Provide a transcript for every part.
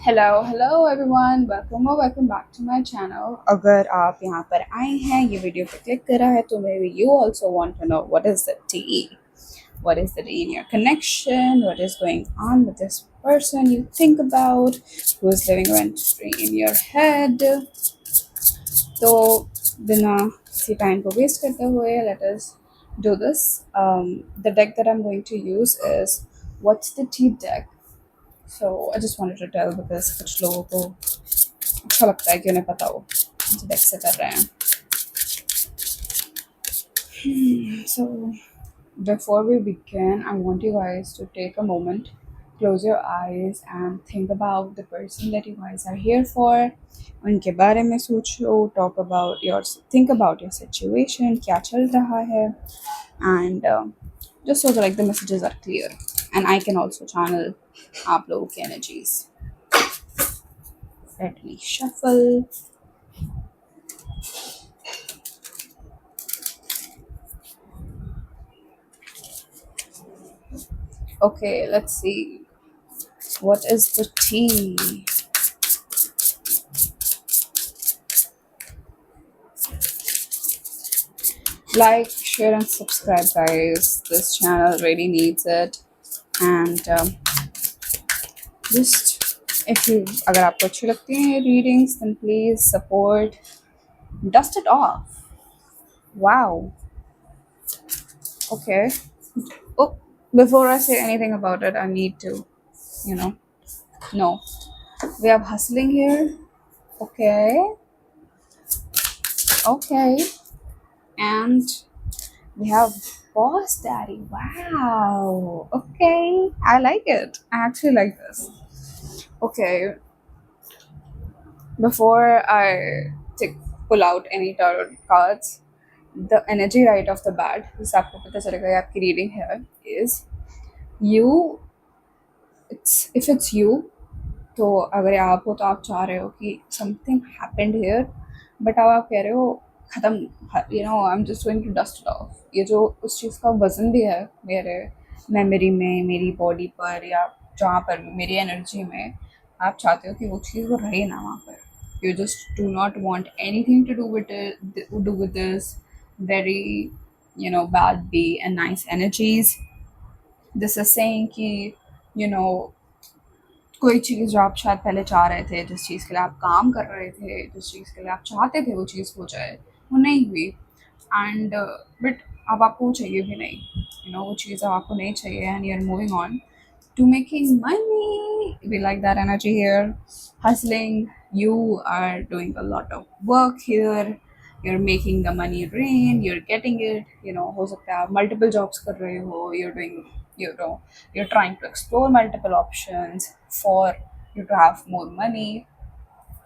Hello everyone, welcome back to my channel. अगर आप यहाँ पर आए हैं ये वीडियो पे क्लिक करा है तो maybe you also want to know what is the tea, what is the tea in your connection, what is going on with this person you think about, who is living rent free in your head. तो बिना किसी time को waste करते हुए let us do this. The deck that I'm going to use is What's the Tea deck. So I just wanted to tell because कुछ लोगों को अच्छा लगता है कि उन्हें पता हो जो deck से कर रहे हैं. So before we begin, I want you guys to take a moment, close your eyes and think about the person that you guys are here for. उनके बारे में सोचो, think about your situation, क्या चल रहा है, and just so that like the messages are clear and I can also channel आप लोगों की energies. Let me shuffle. Okay, let's see. What is the tea? Like, share, and subscribe, guys. This channel really needs it. And just if you, अगर आपको अच्छी लगती हैं readings, then please support. Dust it off. Wow. Okay. Oh, before I say anything about it, I need to, you know, no. We have hustling here. Okay. Okay. And we have Boss Daddy. Wow. Okay. I like it. I actually like this. Okay. Before I pull out any tarot cards, the energy right off the bat, जिससे आपको पता चलेगा ये आपकी reading here is you. If it's you, तो अगर आप हो तो आप चाह रहे हो कि something happened here, but अब आप कह रहे हो खत्म, I'm just going to dust it off. ये जो उस चीज़ का वजन भी है मेरे मेमोरी में, मेरी बॉडी पर या जहाँ पर भी मेरी एनर्जी में, आप चाहते हो कि वो चीज़ वो रहे ना वहाँ पर. You just do not want anything to do with it, do with this very, bad be and nice energies. This is saying कि, you know, कोई चीज़ जो आप शायद पहले चाह रहे थे, जिस चीज़ के लिए आप काम कर रहे थे, जिस चीज़ के लिए आप चाहते थे वो चीज़ हो जाए, वो नहीं हुई. एंड बट अब आपको वो चाहिए भी नहीं, वो चीज़ अब आपको नहीं चाहिए and you are moving on to making money. We like that energy here. Hustling, you are doing a lot of work here. You're making the money rain. You're getting it. हो सकता है आप multiple jobs कर रहे हो. You're doing, you're trying to explore multiple options for you to have more money.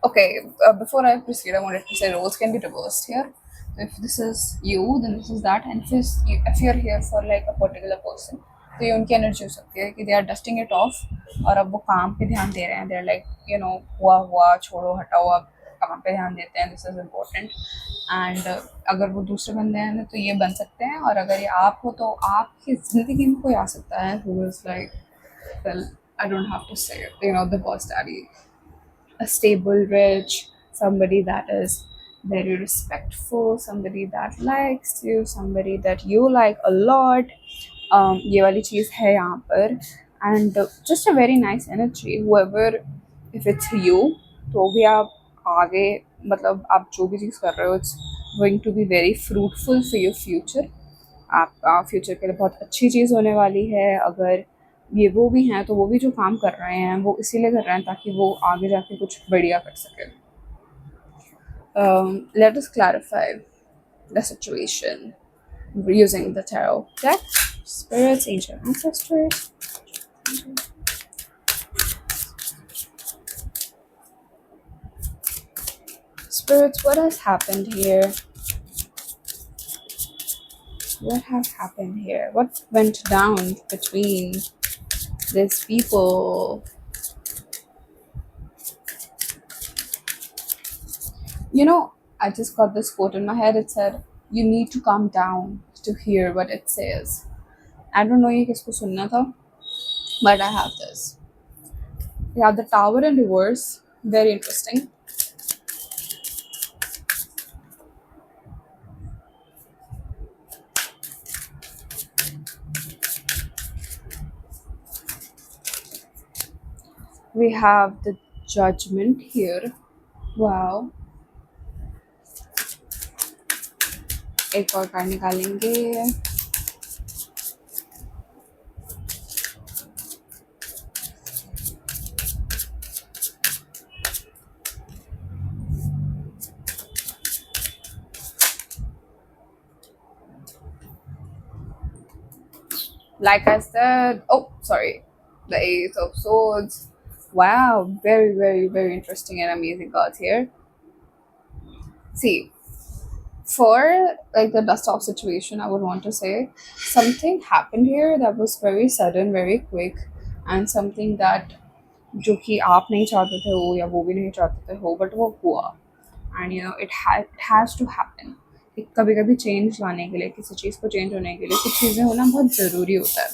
Okay, before I proceed, I wanted to say roles can be reversed here. So if this is you, then this is that, and if you're here for like a particular person, तो ये उनकी energy हो सकती है कि they are dusting it off और अब वो काम पे ध्यान दे रहे हैं. दे आर लाइक हुआ हुआ छोड़ो हटाओ, अब काम पे ध्यान देते हैं. This is important. एंड अगर वो दूसरे बंदे हैं तो ये बन सकते हैं, और अगर ये आप हो तो आपकी ज़िंदगी में कोई आ सकता है who is like, well, I don't have to say, the boss daddy, a stable, rich, somebody that is very respectful, somebody that likes you, somebody that you like a lot. ये वाली चीज़ है यहाँ पर. And just a very nice energy. Whoever, if it's you, तो भी आप आगे, मतलब आप जो भी चीज़ कर रहे हो, it's going to be very fruitful for your future. आपका फ्यूचर के लिए बहुत अच्छी चीज़ होने वाली है. अगर ये वो भी हैं तो वो भी जो काम कर रहे हैं वो इसीलिए कर रहे हैं ताकि वो आगे जाके कुछ बढ़िया कर सकें. Let us clarify the situation using the tarot deck. Spirits, ancient ancestors. Spirits, what has happened here? What has happened here? What went down between these people? I just got this quote in my head. It said, "You need to calm down to hear what it says." I don't know ये किसको सुनना था, but I have this. Yeah, the tower in reverse, very interesting. We have the judgment here. Wow. एक और card निकालेंगे. Like I said, oh, sorry, the Ace of Swords. Wow, very, very, very interesting and amazing cards here. See, for like the dust off situation, I would want to say something happened here that was very sudden, very quick, and something that जो कि आप नहीं चाहते थे हो या वो भी नहीं चाहते थे हो बट वो हुआ and you know it has to happen. कभी कभी चेंज लाने के लिए किसी चीज़ को चेंज होने के लिए कुछ चीज़ें होना बहुत ज़रूरी होता है.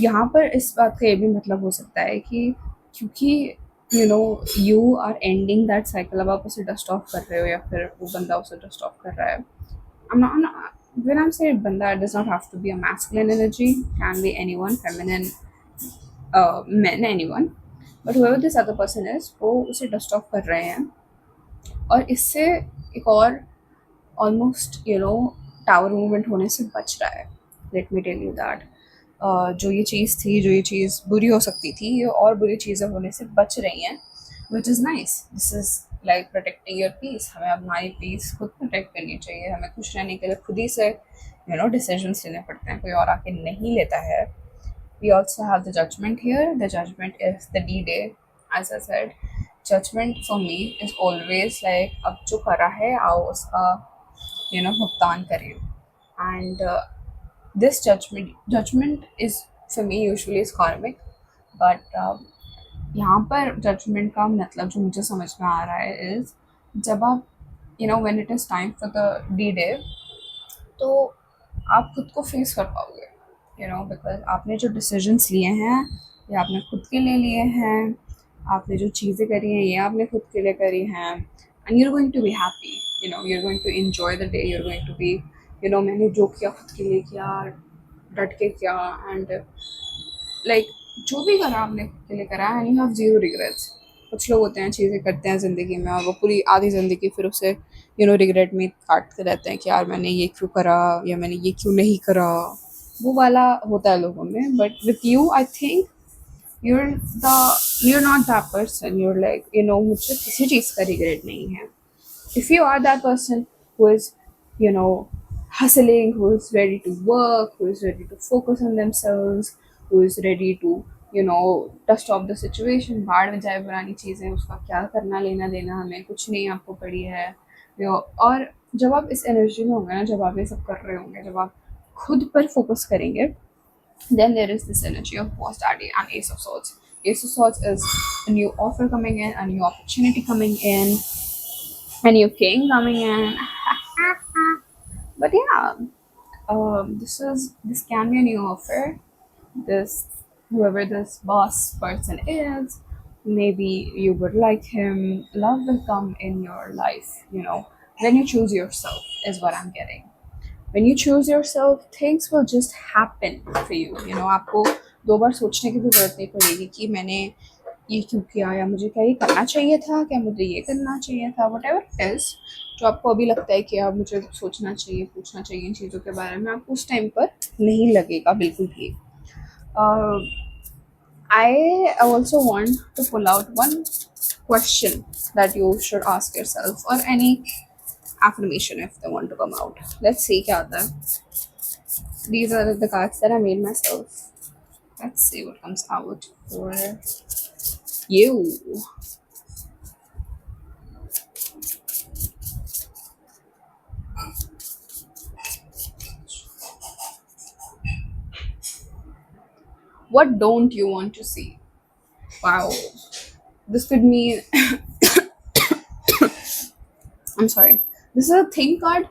यहाँ पर इस बात का ये भी मतलब हो सकता है कि क्योंकि you are ending that cycle. अब आप उसे डस्ट ऑफ कर रहे हो या फिर वो बंदा उसे डस्ट ऑफ कर रहा है. When I'm saying banda, it does not have to be a masculine energy. Can be anyone, feminine, men, anyone. But whoever this other person is, वो उसे डस्ट ऑफ कर रहे हैं और इससे एक और ऑलमोस्ट टावर मूवमेंट होने से बच रहा है. Let me tell you that जो ये चीज़ थी, जो ये चीज़ बुरी हो सकती थी, ये और बुरी चीज़ें होने से बच रही हैं, which is nice. This is like protecting your peace. हमें हमारी पीस खुद प्रोटेक्ट करनी चाहिए. हमें खुश रहने के लिए खुद ही से डिसीजंस लेने पड़ते हैं, कोई और आके नहीं लेता है. We also have the judgment here. The judgment is the D-Day. As I said, judgment for me is always like अब जो करा है आओ उसका भुगतान करें. And this judgment is for me usually is karmic, but यहाँ पर judgment का मतलब जो मुझे समझ में आ रहा है is जब आप when it is time for the D-Day तो आप खुद को फेस कर पाओगे. बिकॉज आपने जो डिसीजंस लिए हैं ये आपने खुद के लिए लिए हैं. आपने जो चीज़ें करी हैं ये आपने खुद के लिए करी हैं. And you're going to be happy. You're going to enjoy the day. You're going to be मैंने जो किया खुद के लिए किया, डट के किया. एंड लाइक जो भी करा आपने खुद के लिए करा and you have zero regrets. कुछ लोग होते हैं चीज़ें करते हैं ज़िंदगी में और वो पूरी आधी ज़िंदगी फिर उसे रिग्रेट में काटते रहते हैं कि यार मैंने ये क्यों करा या मैंने ये क्यों नहीं करा. वो वाला होता है लोगों में. But with you I think you're the you're not that person. You're like मुझे किसी चीज़ का रिग्रेट नहीं है. If you are that person who is you know hustling, who is ready to work, who is ready to focus on themselves, who is ready to dust off the situation, बाढ़ में जाए पुरानी चीज़ें, उसका क्या करना लेना देना, हमें कुछ नहीं आपको पड़ी है. और जब आप इस एनर्जी में होंगे ना, जब आप ये सब कर रहे होंगे, जब आप खुद पर फोकस करेंगे, then there is this energy of Boss Daddy and Ace of Swords. Ace of Swords is a new offer coming in, a new opportunity coming in, a new king coming in. But yeah, this can be a new offer. This whoever this boss person is, maybe you would like him. Love will come in your life. When you choose yourself is what I'm getting. When you choose yourself, things will just happen for you. आपको दो बार सोचने की भी ज़रूरत नहीं पड़ेगी कि मैंने ये क्यों किया या मुझे क्या ये करना चाहिए था, क्या मुझे ये करना चाहिए था. whatever it is जो आपको अभी लगता है कि अब मुझे सोचना चाहिए, पूछना चाहिए इन चीज़ों के बारे में, आपको उस टाइम पर नहीं लगेगा बिल्कुल भी. I also want to pull out one question that you should ask yourself, or any affirmation if they want to come out. Let's see क्या आता है. These are the cards that I made myself. Let's see what comes out for you. What don't you want to see? Wow. This could mean I'm sorry. This is a think card.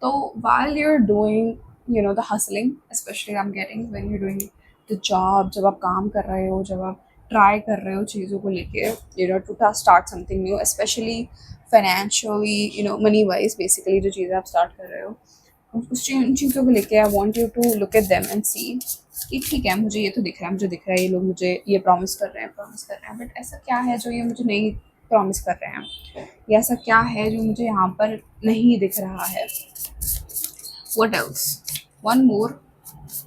So while you're doing, the hustling, especially I'm getting when you're doing the job, जब आप काम कर रहे हो, जब आप try कर रहे हो चीज़ों को लेके, you know, to start something new, specially financially, you know, money wise, basically जो चीज़ें आप स्टार्ट कर रहे हो उन चीज़ों को लेके, I want you to look at them and see कि ठीक है, मुझे ये तो दिख रहा है, मुझे दिख रहा है ये लोग मुझे ये प्रॉमिस कर रहे हैं, बट ऐसा क्या है जो ये मुझे नहीं प्रॉमिस कर रहे हैं, या ऐसा क्या है जो मुझे यहाँ पर नहीं दिख रहा है. What else? One more.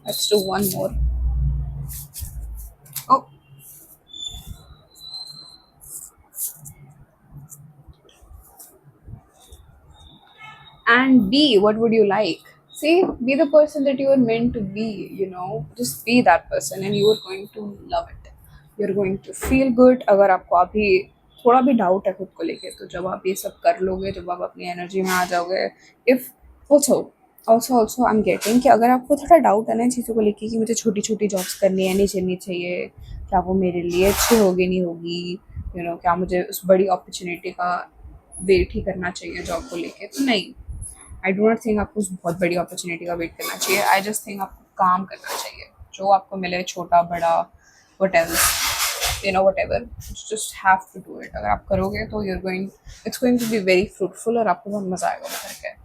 Let's do one more. Oh, and B, what would you like? See, be the person that you are meant to be, you know, just be that person and you are going to love it. You're going to feel good. अगर आपको अभी थोड़ा भी doubt है खुद को लेके, तो जब आप ये सब कर लोगे, जब आप अपनी एनर्जी में आ जाओगे, if also also I am getting कि अगर आपको थोड़ा डाउट है ना इन चीज़ों को लेके कि मुझे छोटी छोटी जॉब्स करनी है, नहीं करनी चाहिए, क्या वो मेरे लिए अच्छी होगी नहीं होगी, यू नो, क्या मुझे उस बड़ी अपॉर्चुनिटी का वेट ही करना चाहिए जॉब को लेके, तो नहीं, आई डो नॉट थिंक आपको उस बहुत बड़ी अपॉर्चुनिटी का वेट करना चाहिए. आई जस्ट थिंक आपको काम करना चाहिए, जो आपको मिले, छोटा बड़ा, what else, you know, whatever, you just have to do it. अगर आप करोगे तो you're going, it's going to be very fruitful और आपको बहुत मजा आएगा वो करके.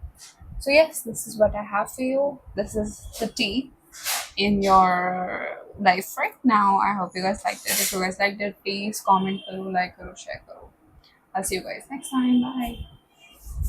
So yes, this is what I have for you. This is the tea in your life right now. I hope you guys liked it. If you guys liked it, please comment करो, like करो, share करो. I'll see you guys next time. Bye.